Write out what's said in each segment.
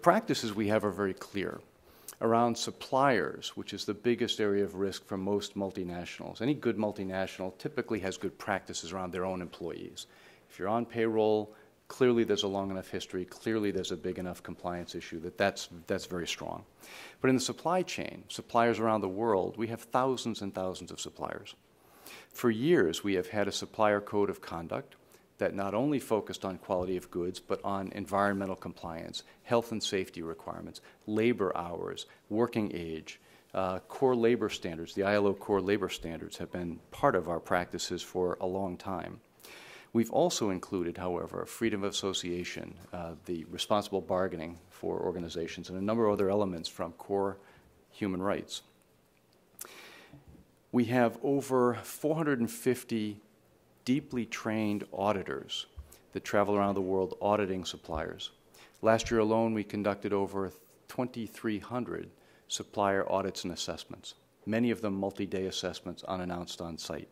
practices we have are very clear. Around suppliers, which is the biggest area of risk for most multinationals. Any good multinational typically has good practices around their own employees. If you're on payroll, clearly there's a long enough history, clearly there's a big enough compliance issue that's very strong. But in the supply chain, suppliers around the world, we have thousands and thousands of suppliers. For years, we have had a supplier code of conduct that not only focused on quality of goods, but on environmental compliance, health and safety requirements, labor hours, working age, core labor standards. The ILO core labor standards have been part of our practices for a long time. We've also included, however, freedom of association, the responsible bargaining for organizations, and a number of other elements from core human rights. We have over 450 deeply trained auditors that travel around the world auditing suppliers. Last year alone, we conducted over 2,300 supplier audits and assessments, many of them multi-day assessments unannounced on site.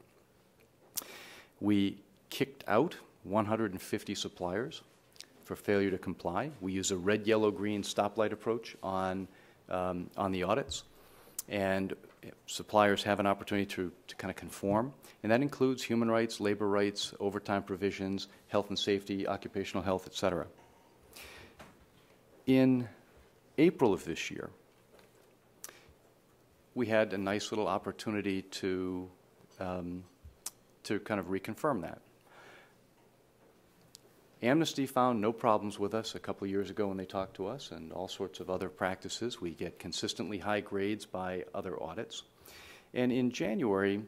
We kicked out 150 suppliers for failure to comply. We use a red, yellow, green stoplight approach on the audits, and suppliers have an opportunity to kind of conform, and that includes human rights, labor rights, overtime provisions, health and safety, occupational health, et cetera. In April of this year, we had a nice little opportunity to kind of reconfirm that. Amnesty found no problems with us a couple of years ago when they talked to us, and all sorts of other practices. We get consistently high grades by other audits. And in January,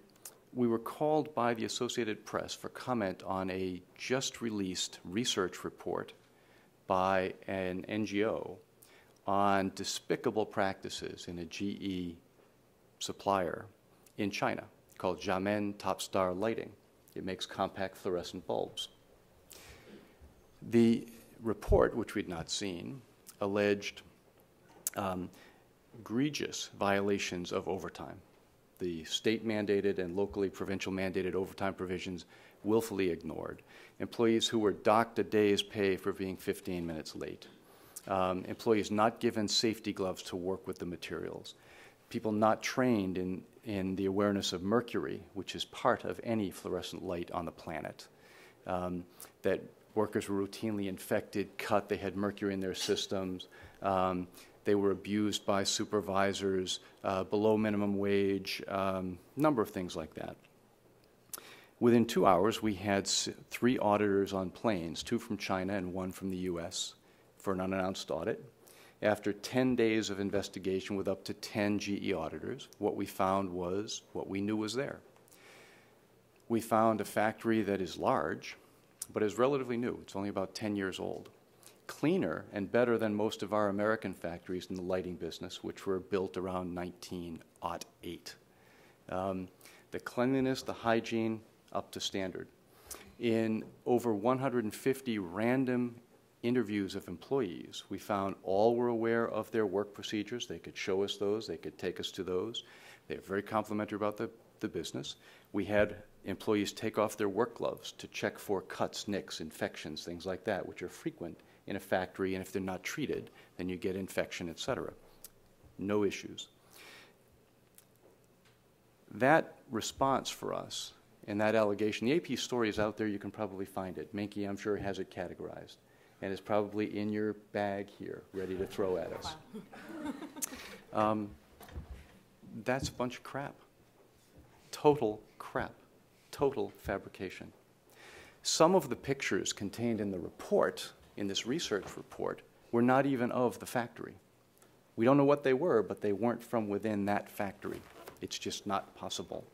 we were called by the Associated Press for comment on a just released research report by an NGO on despicable practices in a GE supplier in China called Xiamen Top Star Lighting. It makes compact fluorescent bulbs. The report, which we'd not seen, alleged egregious violations of overtime. The state-mandated and locally provincial mandated overtime provisions willfully ignored. Employees who were docked a day's pay for being 15 minutes late. Employees not given safety gloves to work with the materials. People not trained in the awareness of mercury, which is part of any fluorescent light on the planet. That workers were routinely infected, cut, they had mercury in their systems. They were abused by supervisors, below minimum wage, number of things like that. Within 2 hours, we had 3 auditors on planes, 2 from China and 1 from the US, for an unannounced audit. After 10 days of investigation with up to 10 GE auditors, what we found was what we knew was there. We found a factory that is large, but is relatively new. It's only about 10 years old. Cleaner and better than most of our American factories in the lighting business, which were built around 1908. The cleanliness, the hygiene, up to standard. In over 150 random interviews of employees, we found all were aware of their work procedures. They could show us those. They could take us to those. They're very complimentary about the business. We had employees take off their work gloves to check for cuts, nicks, infections, things like that, which are frequent in a factory, and if they're not treated, then you get infection, et cetera. No issues. That response for us and that allegation, the AP story is out there, you can probably find it. Minky, I'm sure, has it categorized, and it's probably in your bag here, ready to throw at us. Wow. That's a bunch of crap. Total crap. Total fabrication. Some of the pictures contained in the report, in this research report, were not even of the factory. We don't know what they were, but they weren't from within that factory. It's just not possible.